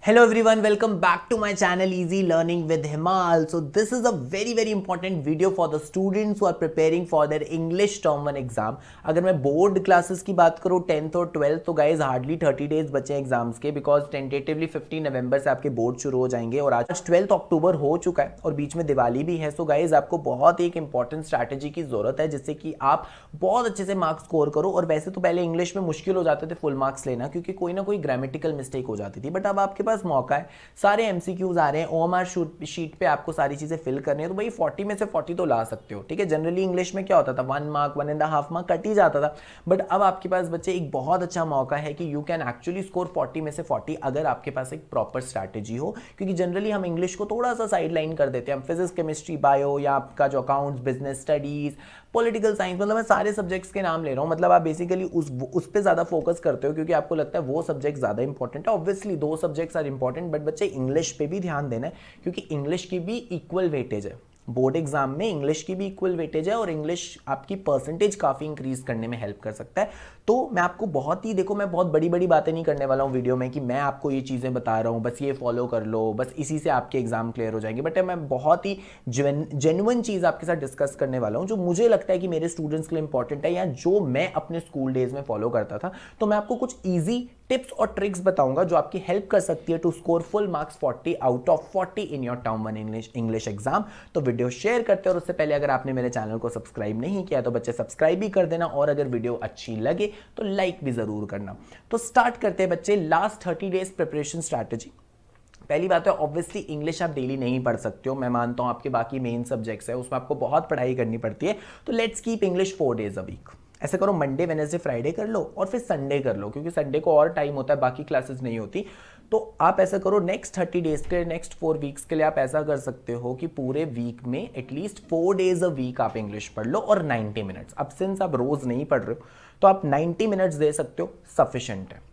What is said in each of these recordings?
Hello everyone, welcome back to my channel Easy Learning with Himal. So this is a very important video for the students who are preparing for their English Term 1 exam. अगर मैं board classes की बात करूँ 10th और 12th तो guys hardly 30 days बचे हैं exams के, बिकॉज टेंटेटिवली 15 नवंबर से आपके बोर्ड शुरू हो जाएंगे और आज 12 अक्टूबर हो चुका है और बीच में दिवाली भी है. सो गाइज आपको बहुत एक इंपॉर्टेंट स्ट्रैटेजी की जरूरत है जिससे कि आप बहुत अच्छे से मार्क्स स्कोर करो. और वैसे तो पहले इंग्लिश में मुश्किल हो जाते थे फुल मार्क्स लेना क्योंकि कोई ना कोई ग्रामेटिकल मिस्टेक हो जाती थी, बट अब आपके पास मौका है. सारे एमसीक्यूज आ रहे हैं, ओएमआर शीट पे आपको सारी चीजें फिल करनी है तो भाई 40 में से 40 तो ला सकते हो. ठीक है, जनरली इंग्लिश में क्या होता था 1 मार्क 1.5 मार्क कट ही जाता था, बट अब आपके पास बच्चे एक बहुत अच्छा मौका है कि यू कैन एक्चुअली स्कोर 40 में से 40 अगर आपके पास एक प्रॉपर स्ट्रैटेजी हो. क्योंकि जनरली हम इंग्लिश को थोड़ा सा साइड लाइन कर देते हैं, हम फिजिक्स केमिस्ट्री बायो या आपका जो accounts business studies political science, मतलब मैं सारे सब्जेक्ट्स के नाम ले रहा हूँ, मतलब आप बेसिकली उस पे ज्यादा फोकस करते हो क्योंकि आपको लगता है वो सब्जेक्ट ज्यादा इंपॉर्टेंट है. ऑब्वियसली दो सब्जेक्ट्स आर इंपॉर्टेंट, बट बच्चे इंग्लिश पे भी ध्यान देना है क्योंकि इंग्लिश की भी इक्वल वेटेज है. बोर्ड एग्जाम में इंग्लिश की भी इक्वल वेटेज है और इंग्लिश आपकी परसेंटेज काफी इंक्रीज करने में हेल्प कर सकता है. तो मैं आपको मैं बहुत बड़ी बड़ी बातें नहीं करने वाला हूँ वीडियो में कि मैं आपको ये चीजें बता रहा हूँ बस ये फॉलो कर लो, बस इसी से आपके एग्जाम क्लियर हो जाएंगे. बट मैं बहुत ही जेन्युइन चीज आपके साथ डिस्कस करने वाला हूँ जो मुझे लगता है कि मेरे स्टूडेंट्स के लिए इंपॉर्टेंट है या जो मैं अपने स्कूल डेज में फॉलो करता था. तो मैं आपको कुछ ईजी टिप्स और ट्रिक्स बताऊंगा जो आपकी हेल्प कर सकती है to score full marks 40 out of 40 in your term 1 English exam. तो वीडियो शेयर करते हैं और उससे पहले अगर आपने मेरे चैनल को सब्सक्राइब नहीं किया तो बच्चे सब्सक्राइब भी कर देना और अगर वीडियो अच्छी लगे तो लाइक भी जरूर करना. तो स्टार्ट करते हैं बच्चे लास्ट 30 डेज प्रिपरेशन स्ट्रैटेजी. पहली बात है ऑब्वियसली इंग्लिश आप डेली नहीं पढ़ सकते हो, मैं मानता हूं आपके बाकी मेन सब्जेक्ट्स है उसमें आपको बहुत पढ़ाई करनी पड़ती है. तो let's keep English 4 days a week. ऐसे करो मंडे वेडनेसडे फ्राइडे कर लो और फिर संडे कर लो क्योंकि संडे को और टाइम होता है, बाकी क्लासेस नहीं होती. तो आप ऐसा करो नेक्स्ट 30 डेज के नेक्स्ट 4 वीक्स के लिए आप ऐसा कर सकते हो कि पूरे वीक में एटलीस्ट 4 डेज अ वीक आप इंग्लिश पढ़ लो और 90 मिनट्स. अब सिंस आप रोज नहीं पढ़ रहे हो तो आप 90 मिनट्स दे सकते हो, सफिशिएंट है.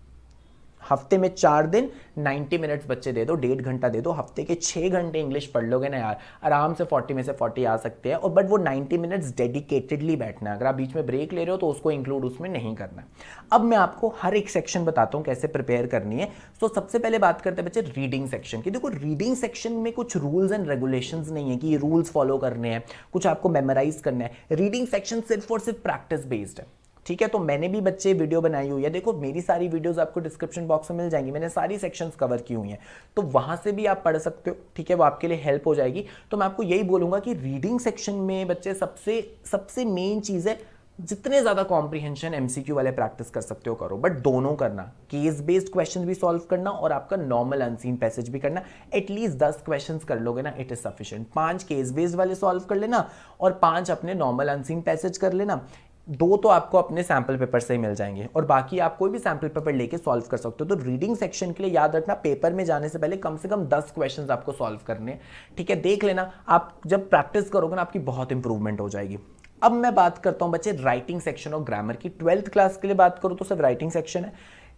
हफ्ते में 4 दिन 90 मिनट्स बच्चे दे दो, 1.5 घंटा दे दो, हफ्ते के 6 घंटे इंग्लिश पढ़ लोगे ना यार, आराम से 40 में से 40 आ सकते हैं. और बट वो 90 मिनट्स डेडिकेटेडली बैठना है. अगर आप बीच में ब्रेक ले रहे हो तो उसको इंक्लूड उसमें नहीं करना है. अब मैं आपको हर एक सेक्शन बताता हूं कैसे प्रिपेयर करनी है. तो सबसे पहले बात करते हैं बच्चे रीडिंग सेक्शन की. देखो रीडिंग सेक्शन में कुछ रूल्स एंड रेगुलेशंस नहीं है कि ये रूल्स फॉलो करने हैं, कुछ आपको मेमोराइज करना है. रीडिंग सेक्शन सिर्फ और सिर्फ प्रैक्टिस बेस्ड है. ठीक है, तो मैंने भी बच्चे वीडियो बनाई हुई है, देखो मेरी सारी वीडियोस आपको डिस्क्रिप्शन बॉक्स में मिल जाएंगी, मैंने सारी सेक्शंस कवर की हुई हैं तो वहां से भी आप पढ़ सकते हो. ठीक है, वो आपके लिए हेल्प हो जाएगी. तो मैं आपको यही बोलूंगा कि रीडिंग सेक्शन में बच्चे सबसे मेन चीज है जितने ज्यादा कॉम्प्रिहेंशन एमसीक्यू वाले प्रैक्टिस कर सकते हो करो, बट दोनों करना, केस बेस्ड क्वेश्चन भी सॉल्व करना और आपका नॉर्मल अनसीन पैसेज भी करना. एटलीस्ट 10 क्वेश्चंस कर लोगे ना, it is sufficient. 5 case based वाले सॉल्व कर लेना और 5 अपने नॉर्मल अनसीन पैसेज कर लेना. 2 तो आपको अपने सैंपल पेपर से ही मिल जाएंगे और बाकी आप कोई भी सैंपल पेपर लेके सॉल्व कर सकते हो. तो रीडिंग सेक्शन के लिए याद रखना पेपर में जाने से पहले कम से कम 10 क्वेश्चंस आपको सॉल्व करने हैं. ठीक है, देख लेना, आप जब प्रैक्टिस करोगे ना आपकी बहुत इंप्रूवमेंट हो जाएगी. अब मैं बात करता हूं बच्चे राइटिंग सेक्शन और ग्रामर की. 12th क्लास के लिए बात करूं तो सिर्फ राइटिंग सेक्शन है.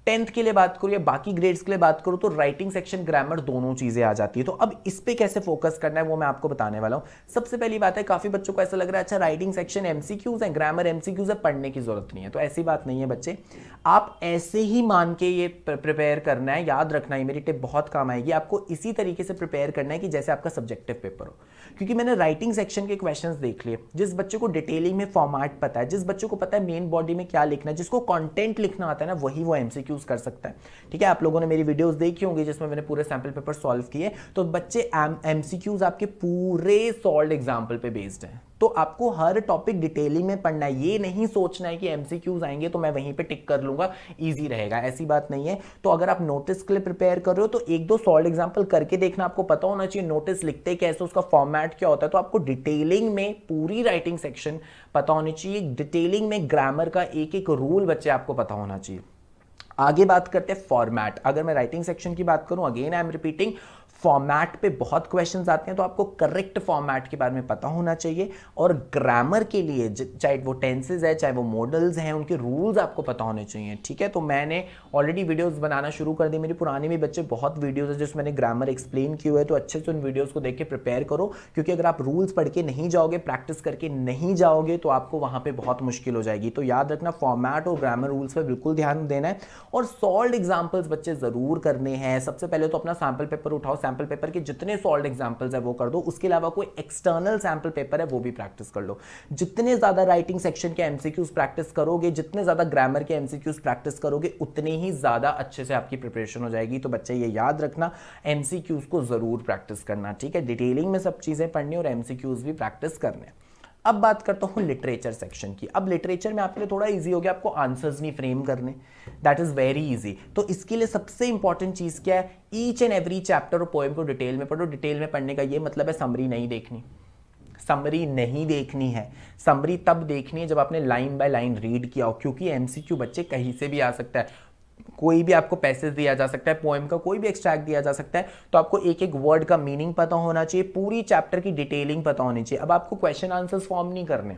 10th के लिए बात करूं या बाकी ग्रेड्स के लिए बात करूं तो राइटिंग सेक्शन ग्रामर दोनों चीजें आ जाती है. तो अब इस पे कैसे फोकस करना है वो मैं आपको बताने वाला हूं. सबसे पहली बात है, काफी बच्चों को ऐसा लग रहा है अच्छा राइटिंग सेक्शन एमसीक्यूज है, ग्रामर एमसीक्यूज है, पढ़ने की जरूरत नहीं है. तो ऐसी बात नहीं है बच्चे, आप ऐसे ही मान के ये प्रिपेयर करना है. याद रखना, ये मेरी टिप बहुत काम आएगी. आपको इसी तरीके से प्रिपेयर करना है कि जैसे आपका सब्जेक्टिव पेपर हो. क्योंकि मैंने राइटिंग सेक्शन के क्वेश्चंस देख लिए, जिस बच्चे को डिटेलिंग में फॉर्मेट पता है, जिस बच्चे को पता है मेन बॉडी में क्या लिखना है, जिसको कंटेंट लिखना आता है ना, वही वो एमसीक्यूज कर सकता है. ठीक है, आप लोगों ने मेरी वीडियोस देखी होंगी जिसमें मैंने पूरे सैंपल पेपर सॉल्व किए. तो बच्चे एमसीक्यूज आपके पूरे सॉल्व्ड एग्जांपल पे बेस्ड हैं. तो आपको हर टॉपिक डिटेलिंग में पढ़ना है. ये नहीं सोचना है कि एमसीक्यूज आएंगे तो मैं वहीं पे टिक कर लूंगा, इजी रहेगा, ऐसी बात नहीं है. तो अगर आप नोटिस के लिए प्रिपेयर कर रहे हो तो 1-2 सॉल्व्ड एग्जांपल करके देखना. आपको पता होना चाहिए नोटिस लिखते कैसे, उसका फॉर्मेट क्या होता है. तो आपको डिटेलिंग में पूरी राइटिंग सेक्शन पता होनी चाहिए. डिटेलिंग में ग्रामर का एक एक रूल बच्चे आपको पता होना चाहिए. आगे बात करते हैं फॉर्मेट. अगर मैं राइटिंग सेक्शन की बात करूं, again I am repeating, format पे बहुत क्वेश्चंस आते हैं तो आपको करेक्ट फॉर्मेट के बारे में पता होना चाहिए. और ग्रामर के लिए चाहे वो टेंसेज है चाहे वो मॉडल्स हैं, उनके रूल्स आपको पता होने चाहिए. ठीक है, तो मैंने ऑलरेडी वीडियोस बनाना शुरू कर दी. मेरी पुरानी में बच्चे बहुत वीडियोस है जिसमें मैंने ग्रामर एक्सप्लेन किया हुआ है. तो अच्छे से उन वीडियोस को देख के प्रिपेयर करो क्योंकि अगर आप रूल्स पढ़ के नहीं जाओगे, प्रैक्टिस करके नहीं जाओगे तो आपको वहां पर बहुत मुश्किल हो जाएगी. तो याद रखना फॉर्मेट और ग्रामर रूल्स पर बिल्कुल ध्यान देना है. और सॉल्व्ड एग्जाम्पल्स बच्चे जरूर करने हैं। सबसे पहले तो अपना सैम्पल पेपर उठाओ, सैम्पल पेपर के जितने सॉल्व्ड एग्जाम्पल्स है वो कर दो, उसके अलावा कोई एक्सटर्नल सैम्पल पेपर है वो भी प्रैक्टिस कर लो। जितने ज्यादा राइटिंग सेक्शन के एमसीक्यूज प्रैक्टिस करोगे, जितने ज्यादा ग्रामर के एमसीक्यूज प्रैक्टिस करोगे, उतने ही ज्यादा अच्छे से आपकी प्रिपरेशन हो जाएगी। तो बच्चे ये याद रखना, एमसीक्यूज को जरूर प्रैक्टिस करना, ठीक है। डिटेलिंग में सब चीजें पढ़नी और एमसीक्यूज भी प्रैक्टिस करने। अब बात करता हूं लिटरेचर सेक्शन की। अब लिटरेचर में आपके लिए थोड़ा इजी हो गया, आपको आंसर्स नहीं फ्रेम करने, दैट इज वेरी इजी। तो इसके लिए सबसे इंपॉर्टेंट चीज क्या है, ईच एंड एवरी चैप्टर और पोएम को डिटेल में पढ़ो। डिटेल में पढ़ने का ये मतलब है समरी नहीं देखनी, समरी नहीं देखनी है। समरी तब देखनी है जब आपने लाइन बाय लाइन रीड किया हो, क्योंकि एमसीक्यू बच्चे कहीं से भी आ सकता है। कोई भी आपको पैसेज दिया जा सकता है, पोएम का कोई भी एक्सट्रैक्ट दिया जा सकता है, तो आपको एक एक वर्ड का मीनिंग पता होना चाहिए, पूरी चैप्टर की डिटेलिंग पता होनी चाहिए। अब आपको क्वेश्चन आंसर्स फॉर्म नहीं करने,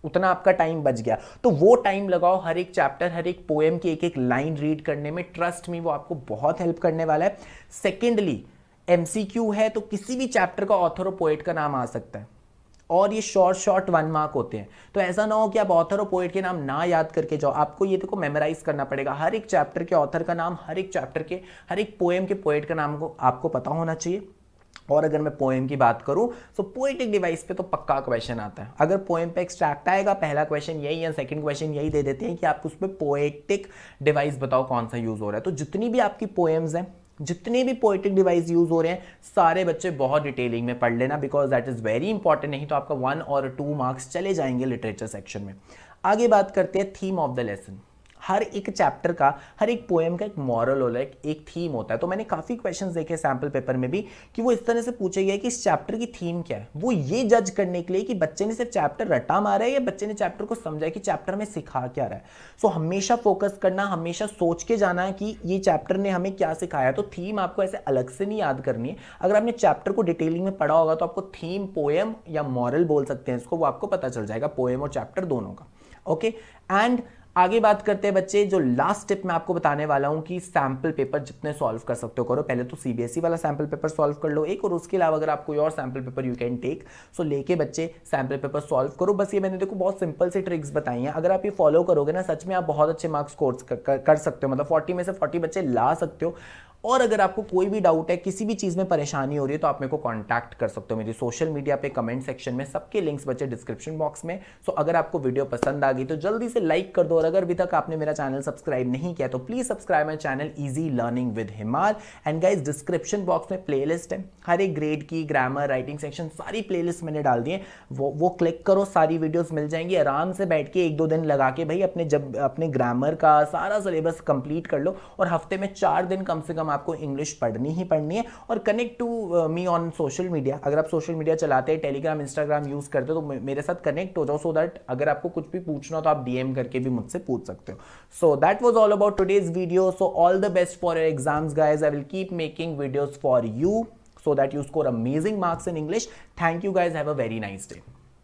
उतना आपका टाइम बच गया, तो वो टाइम लगाओ हर एक चैप्टर, हर एक पोएम की एक एक लाइन रीड करने में। ट्रस्ट मी, वो आपको बहुत हेल्प करने वाला है। सेकेंडली, एमसीक्यू है तो किसी भी चैप्टर का ऑथर और पोएट का नाम आ सकता है, और ये शॉर्ट 1 मार्क होते हैं। तो ऐसा ना हो कि आप ऑथर और पोएट के नाम ना याद करके जाओ, आपको ये देखो मेमोराइज करना पड़ेगा। हर एक चैप्टर के ऑथर का नाम, हर एक चैप्टर के, हर एक पोएम के पोएट का नाम को आपको पता होना चाहिए। और अगर मैं पोएम की बात करूं तो पोएटिक डिवाइस पे तो पक्का क्वेश्चन आता है। अगर पोएम पे एक्सट्रैक्ट आएगा, पहला क्वेश्चन यही या सेकंड क्वेश्चन यही दे देते हैं कि आप उस पे पोएटिक डिवाइस बताओ कौन सा यूज हो रहा है। तो जितनी भी आपकी पोएम्स हैं, जितने भी पोएटिक डिवाइस यूज हो रहे हैं, सारे बच्चे बहुत डिटेलिंग में पढ़ लेना, because that is very important. नहीं तो आपका 1 और 2 मार्क्स चले जाएंगे लिटरेचर सेक्शन में। आगे बात करते हैं थीम ऑफ द लेसन। हर एक चैप्टर का, हर एक पोएम का एक मॉरल होता है, एक थीम होता है। तो मैंने काफी क्वेश्चंस देखे सैम्पल पेपर में भी कि वो इस तरह से पूछे गए कि इस चैप्टर की थीम क्या है। वो ये जज करने के लिए कि बच्चे ने सिर्फ चैप्टर रटा मारा है या बच्चे ने चैप्टर को समझा कि चैप्टर में सिखा क्या रहा है। सो हमेशा फोकस करना, हमेशा सोच के जाना है कि ये चैप्टर ने हमें क्या सिखाया। तो थीम आपको ऐसे अलग से नहीं याद करनी है। अगर आपने चैप्टर को डिटेलिंग में पढ़ा होगा तो आपको थीम, पोएम या मॉरल बोल सकते हैं इसको, वो आपको पता चल जाएगा, पोएम और चैप्टर दोनों का। ओके, एंड आगे बात करते हैं बच्चे, जो लास्ट टिप मैं आपको बताने वाला हूं कि सैम्पल पेपर जितने सॉल्व कर सकते हो करो। पहले तो सीबीएसई वाला सैम्पल पेपर सॉल्व कर लो एक, और उसके अलावा अगर आप कोई और sample paper you can take, so लेके बच्चे सैम्पल पेपर सॉल्व करो। बस ये मैंने देखो बहुत सिंपल सी ट्रिक्स बताई हैं, अगर आप ये फॉलो करोगे ना, सच में आप बहुत अच्छे मार्क्स स्कोर कर सकते हो, मतलब 40 में से 40 बच्चे ला सकते हो। और अगर आपको कोई भी डाउट है, किसी भी चीज में परेशानी हो रही है, तो आप मेरे को कांटेक्ट कर सकते हो मेरी सोशल मीडिया पे, कमेंट सेक्शन में, सबके लिंक्स बच्चे डिस्क्रिप्शन बॉक्स में। सो अगर आपको वीडियो पसंद आ गई तो जल्दी से लाइक कर दो, और अगर अभी तक आपने मेरा चैनल सब्सक्राइब नहीं किया तो please subscribe my channel easy learning with हिमाल। एंड गाइस, डिस्क्रिप्शन बॉक्स में प्लेलिस्ट है, हर एक ग्रेड की, ग्रामर, राइटिंग सेक्शन, सारी प्लेलिस्ट मैंने डाल दी है, वो क्लिक करो, सारी वीडियोस मिल जाएंगी। आराम से बैठ के 1-2 दिन लगा के भाई अपने ग्रामर का सारा सिलेबस कंप्लीट कर लो, और हफ्ते में 4 दिन कम से कम आपको इंग्लिश पढ़नी ही पढ़नी है। और connect to me on social media, अगर आप सोशल मीडिया चलाते हैं, टेलीग्राम, इंस्टाग्राम यूज करते हो, तो मेरे साथ कनेक्ट हो जाओ, सो दैट अगर आपको कुछ भी पूछना हो तो आप डीएम करके भी मुझसे पूछ सकते हो। So that was all about today's video. So all the best for your exams guys. I will keep making videos for you so that you score amazing marks in English. Thank you guys. Have a very nice day.